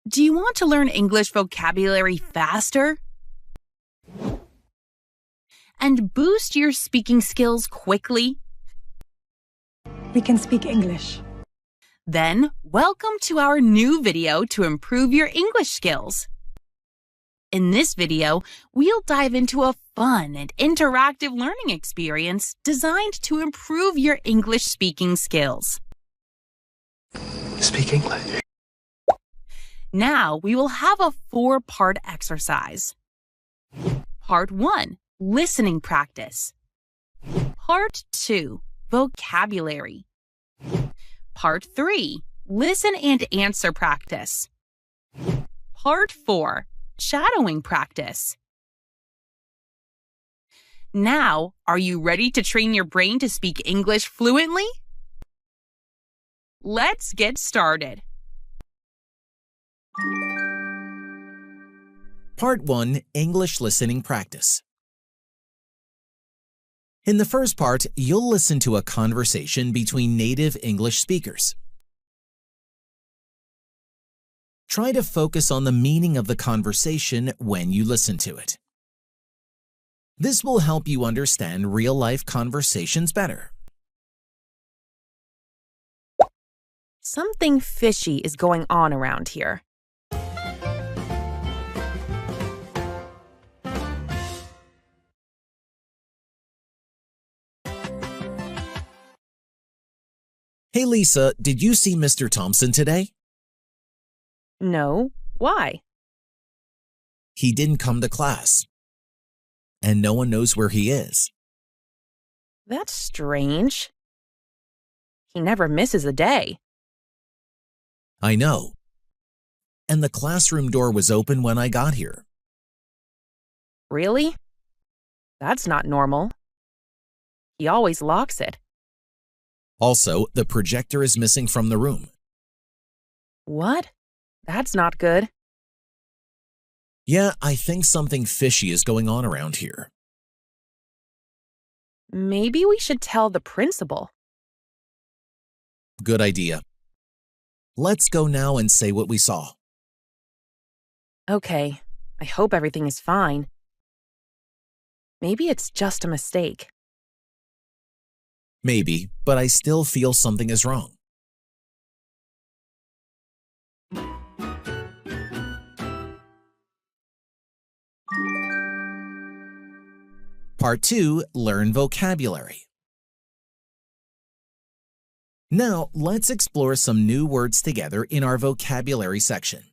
Do you want to learn English vocabulary faster? And boost your speaking skills quickly? We can speak English. Then, welcome to our new video to improve your English skills. In this video, we'll dive into a fun and interactive learning experience designed to improve your English speaking skills. Speak English. Now, we will have a 4-part exercise. Part 1, listening practice. Part 2, vocabulary. Part 3, listen and answer practice. Part 4, shadowing practice. Now, are you ready to train your brain to speak English fluently? Let's get started. Part 1, English Listening Practice. In the first part, you'll listen to a conversation between native English speakers. Try to focus on the meaning of the conversation when you listen to it. This will help you understand real-life conversations better. Something fishy is going on around here. Hey Lisa, did you see Mr. Thompson today? No, why? He didn't come to class, and no one knows where he is. That's strange. He never misses a day. I know. And the classroom door was open when I got here. Really? That's not normal. He always locks it. Also, the projector is missing from the room. What? That's not good. Yeah, I think something fishy is going on around here. Maybe we should tell the principal. Good idea. Let's go now and say what we saw. Okay, I hope everything is fine. Maybe it's just a mistake. Maybe, but I still feel something is wrong. Part 2, Learn Vocabulary. Now, let's explore some new words together in our vocabulary section.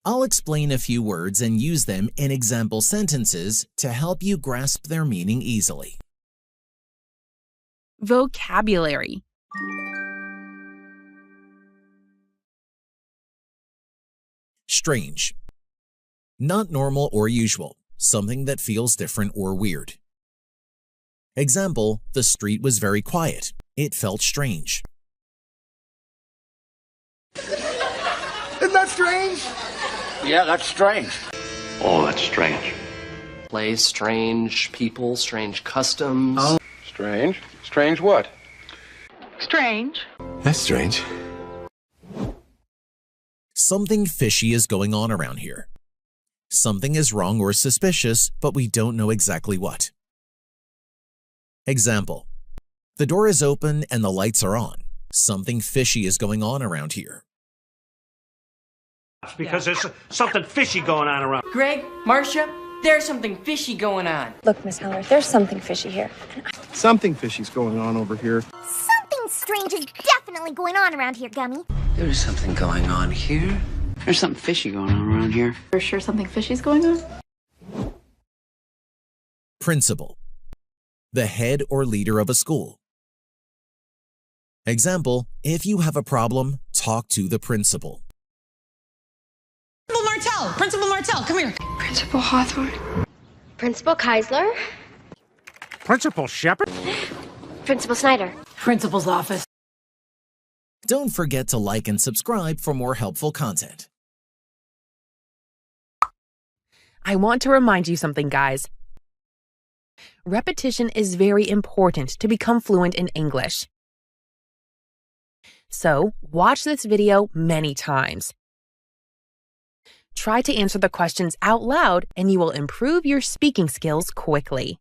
I'll explain a few words and use them in example sentences to help you grasp their meaning easily. Vocabulary. Strange. Not normal or usual, something that feels different or weird. Example, the street was very quiet. It felt strange. Isn't that strange? Yeah, that's strange. Oh, that's strange. Place, strange people, strange customs. Oh. Strange? Strange what? Strange. That's strange. Something fishy is going on around here. Something is wrong or suspicious, but we don't know exactly what. Example, the door is open and the lights are on. Something fishy is going on around here. Because there's something fishy going on around. Greg, Marcia, there's something fishy going on. Look, Miss Heller, there's something fishy here. Something fishy's going on over here. Something strange is definitely going on around here, Gummy. There's something going on here. There's something fishy going on around here. You're sure something fishy's going on? Principal, the head or leader of a school. Example, if you have a problem, talk to the principal. Principal Martell, come here. Principal Hawthorne. Principal Keisler. Principal Shepard? Principal Snyder. Principal's office. Don't forget to like and subscribe for more helpful content. I want to remind you something, guys. Repetition is very important to become fluent in English. So, watch this video many times Try to answer the questions out loud and you will improve your speaking skills quickly.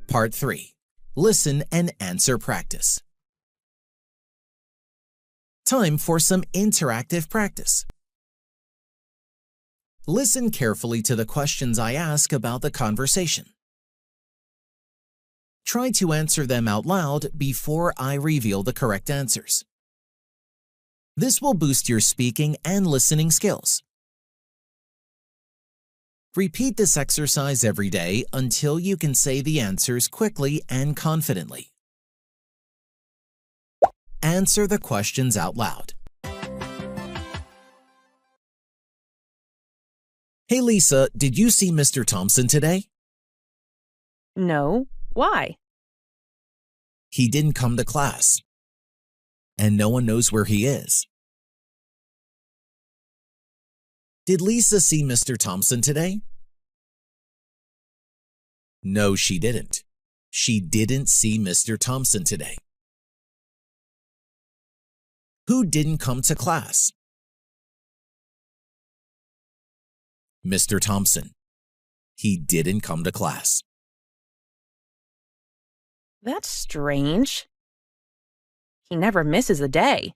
Part 3. Listen and answer practice. Time for some interactive practice. Listen carefully to the questions I ask about the conversation. Try to answer them out loud before I reveal the correct answers. This will boost your speaking and listening skills. Repeat this exercise every day until you can say the answers quickly and confidently. Answer the questions out loud. Hey Lisa, did you see Mr. Thompson today? No. Why? He didn't come to class, and no one knows where he is. Did Lisa see Mr. Thompson today? No, she didn't. She didn't see Mr. Thompson today. Who didn't come to class? Mr. Thompson. He didn't come to class. That's strange. He never misses a day.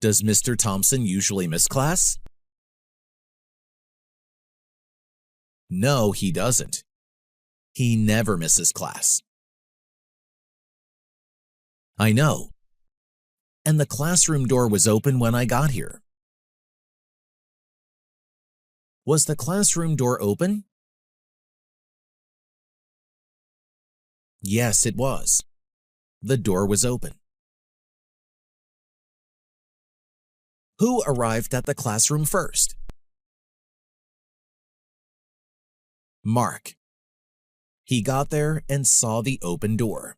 Does Mr. Thompson usually miss class? No, he doesn't. He never misses class. I know. And the classroom door was open when I got here. Was the classroom door open? Yes, it was. The door was open. Who arrived at the classroom first? Mark. He got there and saw the open door.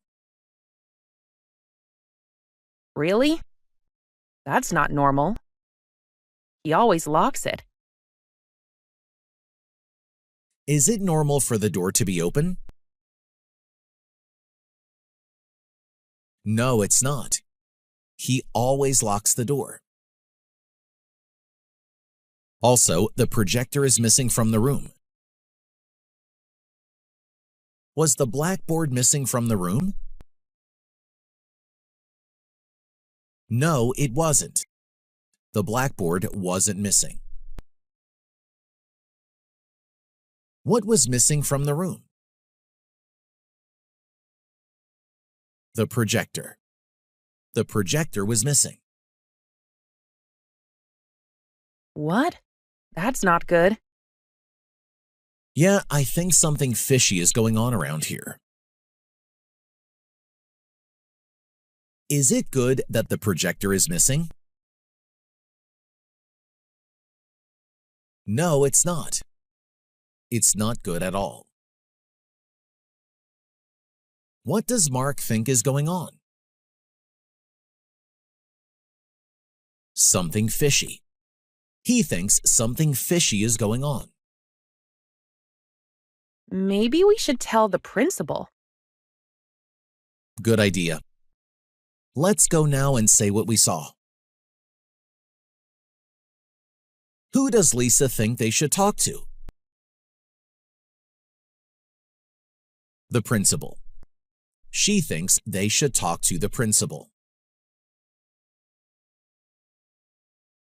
Really? That's not normal. He always locks it. Is it normal for the door to be open? No, it's not. He always locks the door. Also, the projector is missing from the room. Was the blackboard missing from the room? No, it wasn't. The blackboard wasn't missing. What was missing from the room? The projector. The projector was missing. What? That's not good. Yeah, I think something fishy is going on around here. Is it good that the projector is missing? No, it's not. It's not good at all. What does Mark think is going on? Something fishy. He thinks something fishy is going on. Maybe we should tell the principal. Good idea. Let's go now and say what we saw. Who does Lisa think they should talk to? The principal. She thinks they should talk to the principal.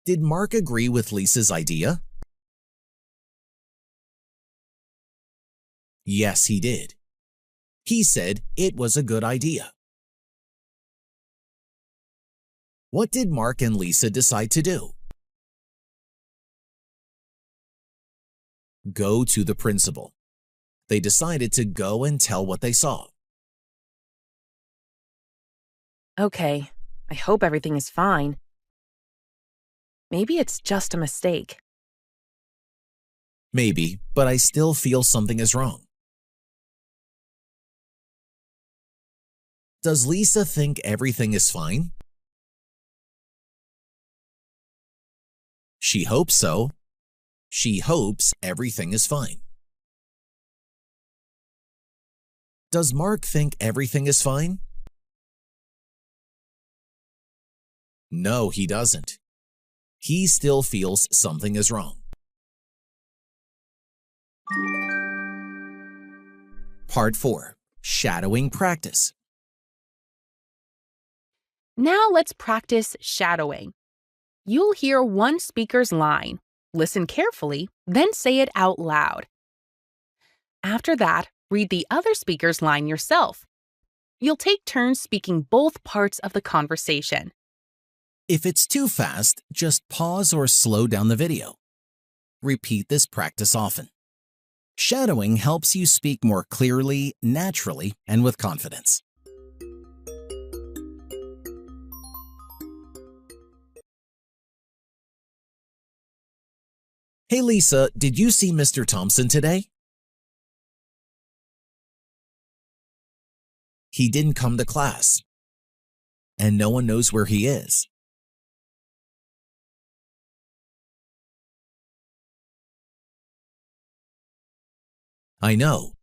Did Mark agree with Lisa's idea? Yes, he did. He said it was a good idea. What did Mark and Lisa decide to do? Go to the principal. They decided to go and tell what they saw. Okay, I hope everything is fine. Maybe it's just a mistake. Maybe, but I still feel something is wrong. Does Lisa think everything is fine? She hopes so. She hopes everything is fine. Does Mark think everything is fine? No, he doesn't. He still feels something is wrong. Part 4. Shadowing practice. Now let's practice shadowing. You'll hear one speaker's line. Listen carefully, then say it out loud. After that, read the other speaker's line yourself. You'll take turns speaking both parts of the conversation. If it's too fast, just pause or slow down the video. Repeat this practice often. Shadowing helps you speak more clearly, naturally, and with confidence. Hey Lisa, did you see Mr. Thompson today? He didn't come to class, and no one knows where he is. I know.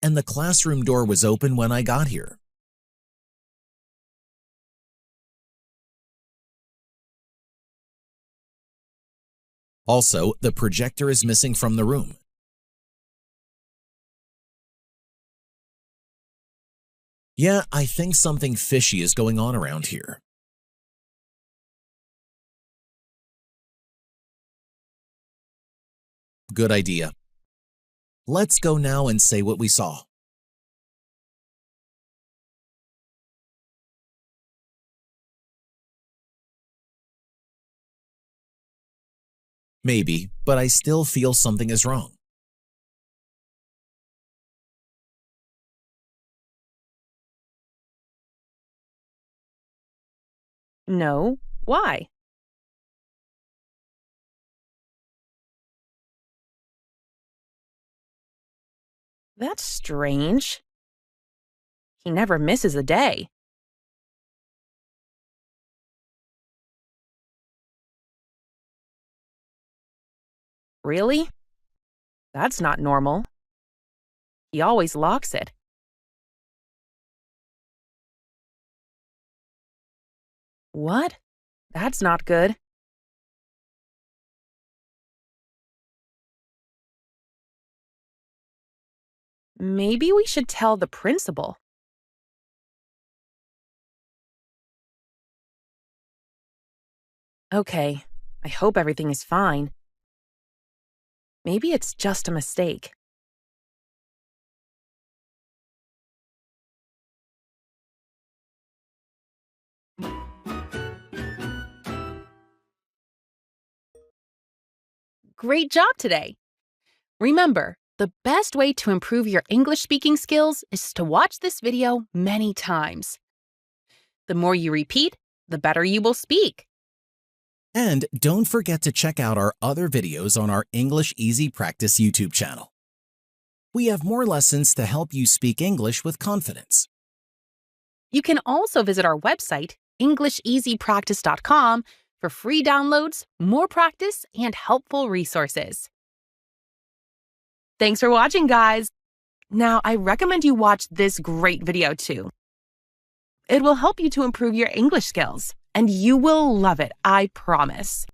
And the classroom door was open when I got here. Also, the projector is missing from the room. Yeah, I think something fishy is going on around here. Good idea. Let's go now and say what we saw. Maybe, but I still feel something is wrong. No, why? That's strange. He never misses a day. Really? That's not normal. He always locks it. What? That's not good. Maybe we should tell the principal. Okay, I hope everything is fine. Maybe it's just a mistake. Great job today! Remember, the best way to improve your English speaking skills is to watch this video many times. The more you repeat, the better you will speak. And don't forget to check out our other videos on our English Easy Practice YouTube channel. We have more lessons to help you speak English with confidence. You can also visit our website, EnglishEasyPractice.com, for free downloads, more practice, and helpful resources. Thanks for watching, guys! Now, I recommend you watch this great video too. It will help you to improve your English skills, and you will love it, I promise.